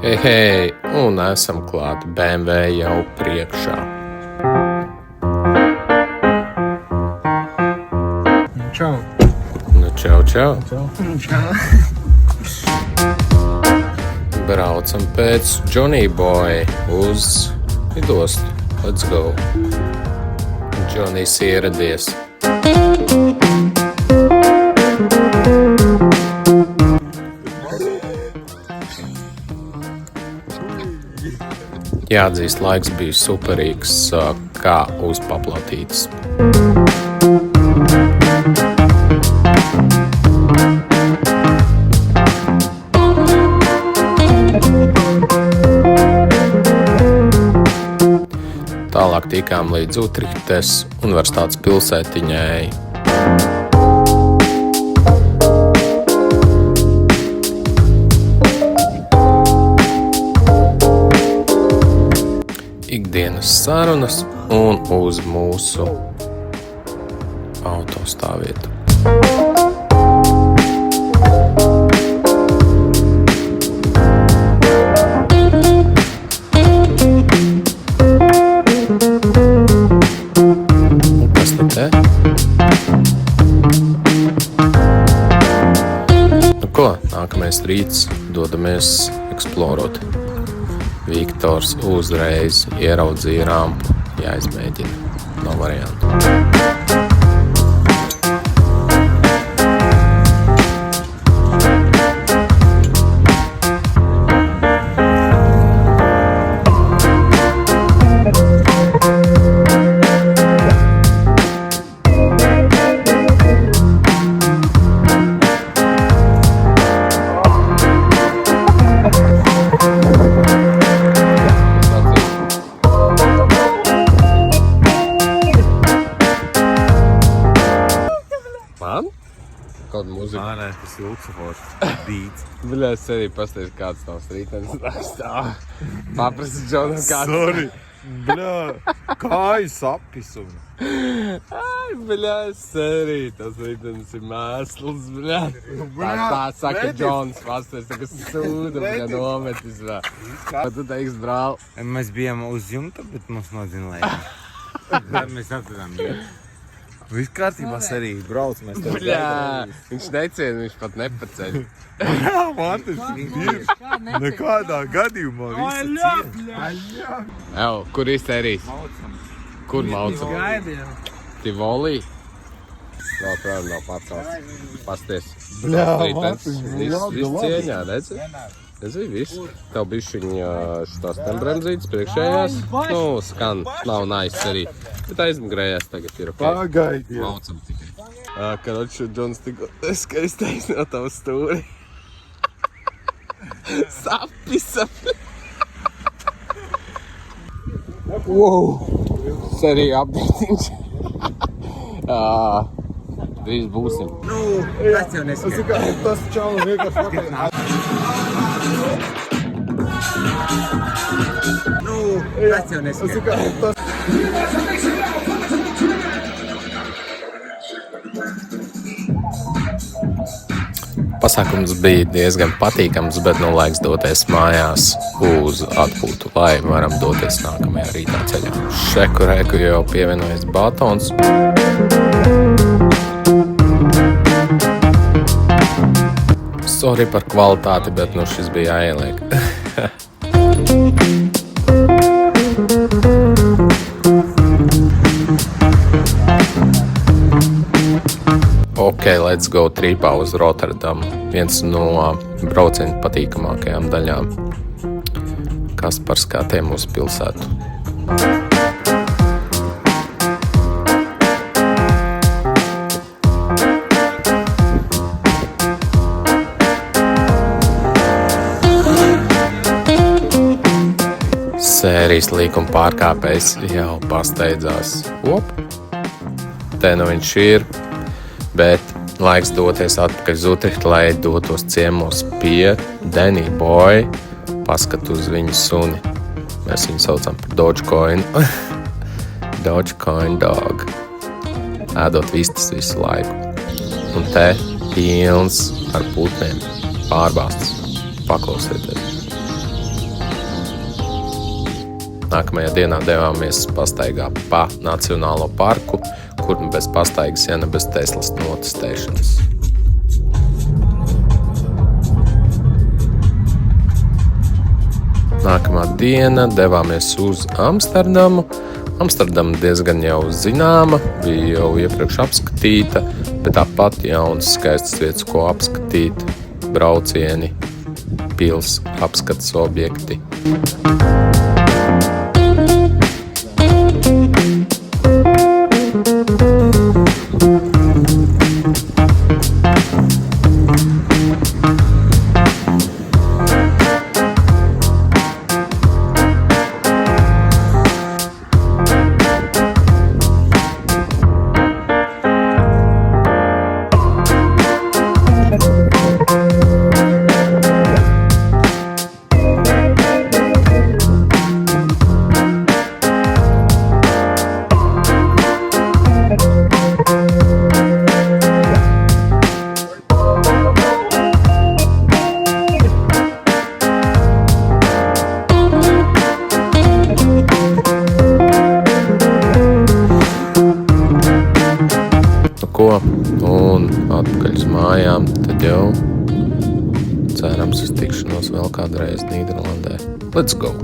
Hei, un esam klāt BMW jau priekšā. Čau. Nu, čau. Čau. Braucam pēc Johnny Boy uz lidostu. Let's go. Johnny's ieradies. Jāatzīst, laiks bija superīgs, kā uz paplatītes. Tālāk tikām līdz Utrihtes universitātes pilsētiņai. Ikdienas sarunas un uz mūsu autostāvvietu. Kas te? Nu ko, nākamais rīts dodamies eksplorot. Viktors uzreiz ieraudzīja rampu, jāizmēģina. Nav variantu. Kāda mūzika? Nē, tas ir luksofors beats. Bļā, es arī pastāstu, kāds tavs rītdienas rakstā. Paprasti Džonam kāds. Sorry. Bļā, kāju sapisumi. Ai, bļā, es arī. Tas rītdienas ir mēsls, bļā. Tā saka Džons, pastāstu, kas sūda, bļā, nometis vēl. Ko tu teiksi, brāl? Mēs bijām uz jumta, bet mums nodzina lēja. Mēs atradām jumta. Viss kārtībā arī brauc, mēs tev Bļā, viņš neciena, viņš pat nepaceļ. Jā, man tas ir. Nekādā gadījumā visi ciena. Ew, kur iztērīs? Kur maucam? Tivolī? Vēl prāvi nav pacels. Pasties. Bļā, Rītdienas, viss cieņā, redzi? Redzi, viss. Tev bišķiņ šitās tembremzītes priekšējās. Nu, skan, nav nice arī. Bet aizmgrējās tagad ir ok. Pagaidi. Maucam tikai. Karoči, Džons tikko skaistais no tavu stūri. Sapisam. Wow. Serija apdītiņš. Drīz būsim. Nu, tas jau neskatās. Tas čalu vienkārši pakaļ. Nu, tas jau neskatās. Pasākums bija diezgan patīkams, bet nu laiks doties mājās uz atpūtu, lai varam doties nākamajā rītā ceļā. Šeku jau pievienojas Batons. Sorry par kvalitāti, bet nu šis bija jāieliek. Ok, let's go trīpā uz Rotterdamu. Viens no brauciena patīkamākajām daļām. Kasparská tie mūsu pilsētu. Sērijas līkuma pārkāpējs jau pasteidzās. Te nu viņš ir. Bet laiks doties atpakaļ uz Utrihti, lai dotos ciemos pie Danny Boy, paskat uz viņu suni. Mēs viņu saucam par Dogecoin. Dogecoin dog. Ēdot vistas visu laiku. Un te pilns ar putniem pārbāstas. Paklausieties. Nākamajā dienā devāmies pastaigā pa Nacionālo parku, kur bez pastaigas, ja ne bez Teslas notestēšanas. Nākamā diena devāmies uz Amsterdamu. Amsterdama diezgan jau zināma, bija jau iepriekš apskatīta, bet tāpat jaunas skaistas vietas, ko apskatīt, braucieni, pils, apskates objekti. Un atpakaļ uz mājām, tad jau cerams uz tikšanos vēl kādreiz Nīderlandē. Let's go!